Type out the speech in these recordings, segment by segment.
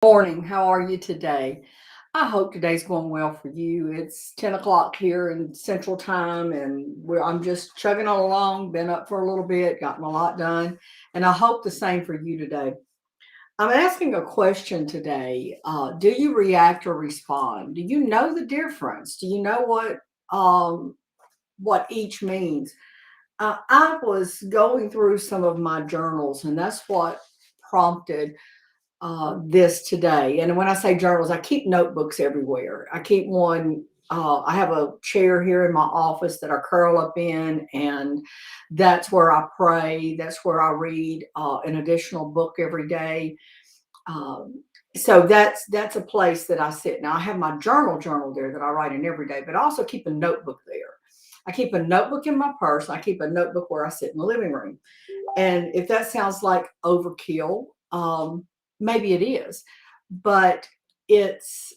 Morning. How are you today? I hope today's going well for you. It's 10 o'clock here in Central Time, and I'm just chugging on along. Been up for a little bit, gotten a lot done, and I hope the same for you today. I'm asking a question today. Do you react or respond? Do you know the difference? Do you know what each means? I was going through some of my journals, and that's what prompted this today. And when I say journals, I keep notebooks everywhere. I keep one. I have a chair here in my office that I curl up in, and that's where I pray. That's where I read an additional book every day. Um, so that's a place that I sit. Now I have my journal there that I write in every day, but I also keep a notebook there. I keep a notebook in my purse. I keep a notebook where I sit in the living room. And if that sounds like overkill, maybe it is, but it's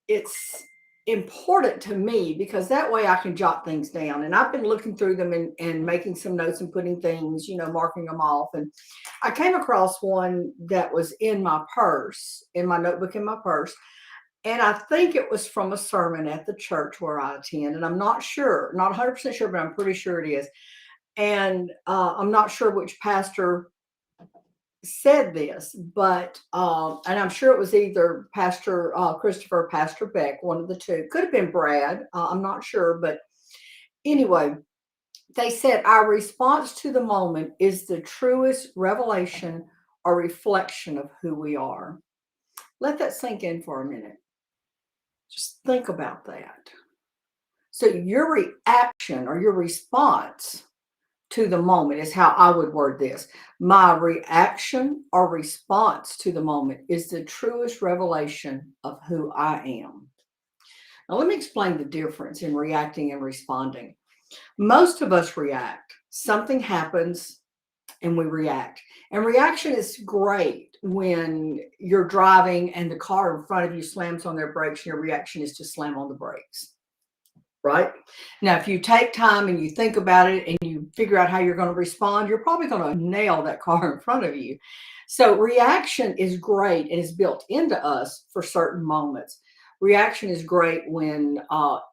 it's important to me because that way I can jot things down. And I've been looking through them and making some notes and putting things, marking them off. And I came across one that was in my purse, in my notebook in my purse. And I think it was from a sermon at the church where I attend. And I'm not sure, not 100% sure, but I'm pretty sure it is. And I'm not sure which pastor said this, but and I'm sure it was either Pastor Christopher or Pastor Beck, one of the two. Could have been Brad. I'm not sure, but anyway, they said our response to the moment is the truest revelation or reflection of who we are. Let that sink in for a minute. Just think about that. So your reaction or your response to the moment is how I would word this. My reaction or response to the moment is the truest revelation of who I am. Now, let me explain the difference in reacting and responding. Most of us react. Something happens and we react. And reaction is great when you're driving and the car in front of you slams on their brakes, and your reaction is to slam on the brakes, right? Now, if you take time and you think about it and you figure out how you're going to respond, you're probably going to nail that car in front of you. So, reaction is great and is built into us for certain moments. Reaction is great when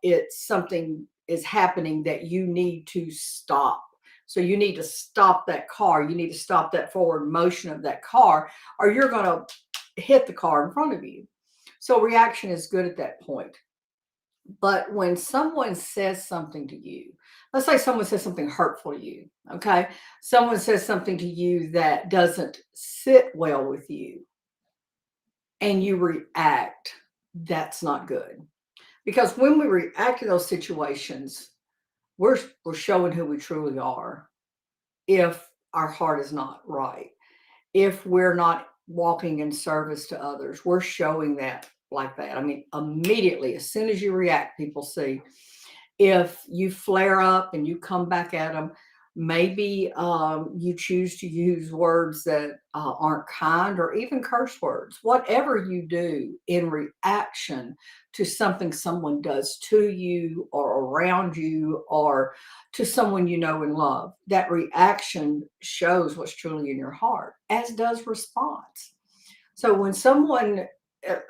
it's something is happening that you need to stop. So, you need to stop that car. You need to stop that forward motion of that car, or you're going to hit the car in front of you. So, reaction is good at that point. But when someone says something to you, let's say someone says something hurtful to you, okay? Someone says something to you that doesn't sit well with you and you react, that's not good. Because when we react to those situations, we're showing who we truly are if our heart is not right. If we're not walking in service to others, we're showing that like that. I mean, immediately, as soon as you react, people see. If you flare up and you come back at them, maybe you choose to use words that aren't kind or even curse words. Whatever you do in reaction to something someone does to you or around you or to someone you know and love, that reaction shows what's truly in your heart, as does response. So when someone,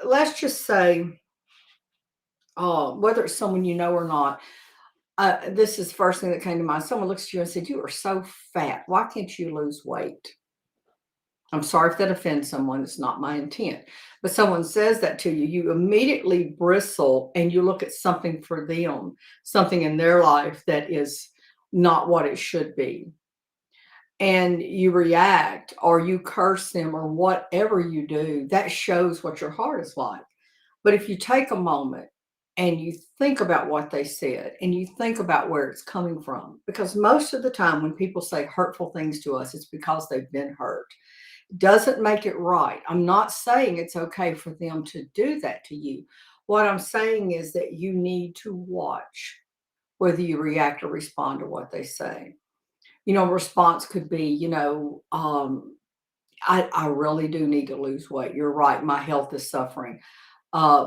let's just say, whether it's someone you know or not, this is the first thing that came to mind. Someone looks at you and said, "You are so fat. Why can't you lose weight?" I'm sorry if that offends someone. It's not my intent. But someone says that to you, you immediately bristle and you look at something for them, something in their life that is not what it should be. And you react or you curse them or whatever you do, that shows what your heart is like. But if you take a moment and you think about what they said and you think about where it's coming from, because most of the time when people say hurtful things to us, it's because they've been hurt. Doesn't make it right. I'm not saying it's okay for them to do that to you. What I'm saying is that you need to watch whether you react or respond to what they say. Response could be, I really do need to lose weight. You're right. My health is suffering.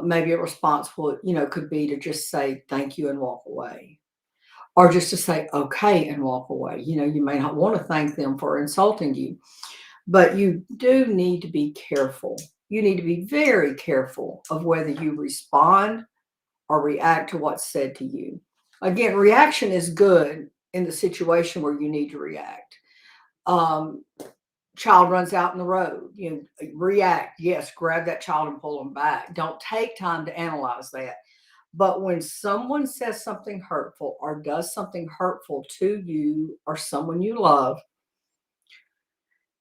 Maybe a response could be to just say thank you and walk away, or just to say okay and walk away. You may not want to thank them for insulting you, but you do need to be careful You need to be very careful of whether you respond or react to what's said to you. Again, reaction is good in the situation where you need to react. Um, Child runs out in the road, react. Yes, grab that child and pull them back. Don't take time to analyze that. But when someone says something hurtful or does something hurtful to you or someone you love,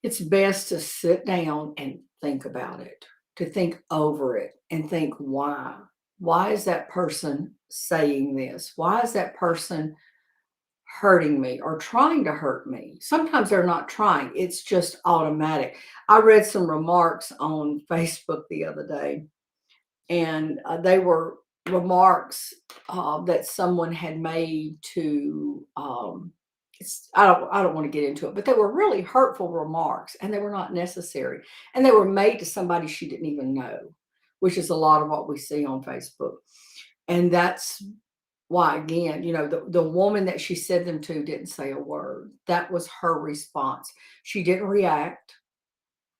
it's best to sit down and think about it, to think over it and think why. Why is that person saying this? Why is that person hurting me or trying to hurt me? Sometimes they're not trying, it's just automatic. I read some remarks on Facebook the other day, and they were remarks that someone had made to I don't want to get into it, but they were really hurtful remarks and they were not necessary. And they were made to somebody she didn't even know, which is a lot of what we see on Facebook. And that's why, again, the woman that she said them to didn't say a word. That was her response. She didn't react.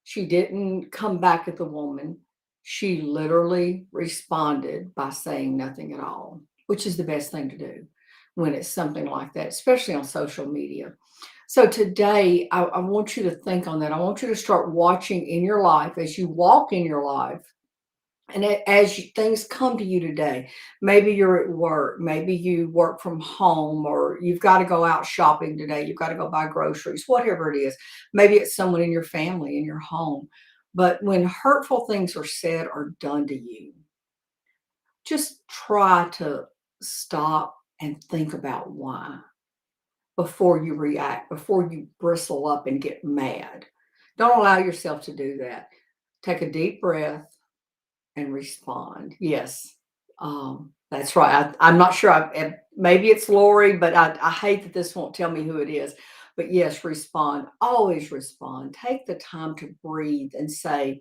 She didn't come back at the woman. She literally responded by saying nothing at all, which is the best thing to do when it's something like that, especially on social media. So today, I want you to think on that. I want you to start watching in your life as you walk in your life. And as things come to you today, maybe you're at work, maybe you work from home, or you've got to go out shopping today, you've got to go buy groceries, whatever it is. Maybe it's someone in your family, in your home. But when hurtful things are said or done to you, just try to stop and think about why before you react, before you bristle up and get mad. Don't allow yourself to do that. Take a deep breath and respond. Yes, that's right. I'm not sure. Maybe it's Lori, but I hate that this won't tell me who it is. But yes, respond. Always respond. Take the time to breathe and say,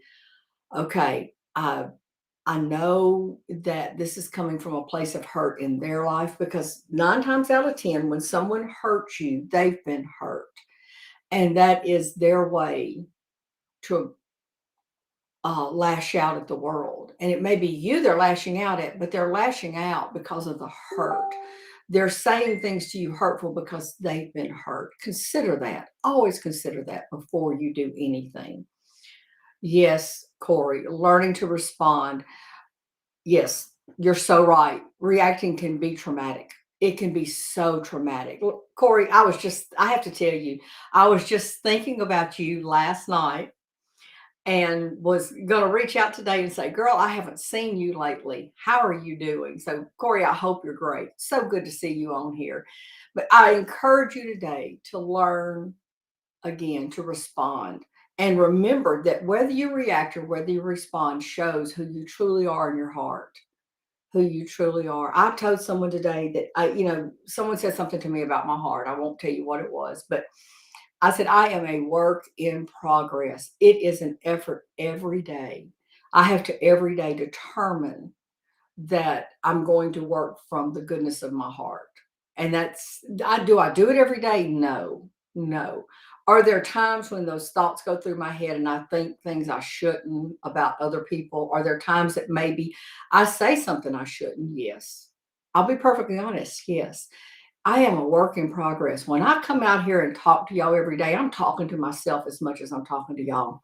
okay, I know that this is coming from a place of hurt in their life, because 9 times out of 10, when someone hurts you, they've been hurt. And that is their way to lash out at the world. And it may be you they're lashing out at, but they're lashing out because of the hurt. They're saying things to you hurtful because they've been hurt. Consider that. Always consider that before you do anything. Yes, Corey, learning to respond. Yes, you're so right. Reacting can be traumatic. It can be so traumatic. Corey, I have to tell you, I was just thinking about you last night and was going to reach out today and say, girl, I haven't seen you lately. How are you doing? So, Corey, I hope you're great. So good to see you on here. But I encourage you today to learn again to respond. And remember that whether you react or whether you respond shows who you truly are in your heart, who you truly are. I told someone today that someone said something to me about my heart. I won't tell you what it was, but I said, I am a work in progress. It is an effort every day. I have to every day determine that I'm going to work from the goodness of my heart. And I do it every day? No, no. Are there times when those thoughts go through my head and I think things I shouldn't about other people? Are there times that maybe I say something I shouldn't? Yes. I'll be perfectly honest. Yes. I am a work in progress. When I come out here and talk to y'all every day, I'm talking to myself as much as I'm talking to y'all.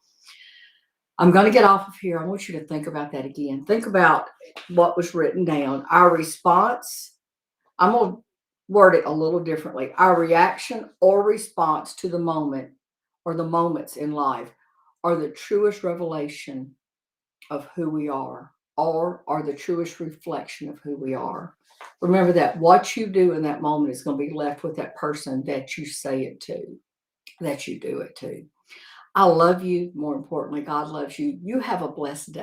I'm going to get off of here. I want you to think about that again. Think about what was written down. Our response, I'm going to word it a little differently. Our reaction or response to the moment or the moments in life are the truest revelation of who we are, or are the truest reflection of who we are. Remember that what you do in that moment is going to be left with that person that you say it to, that you do it to. I love you. More importantly, God loves you. You have a blessed day.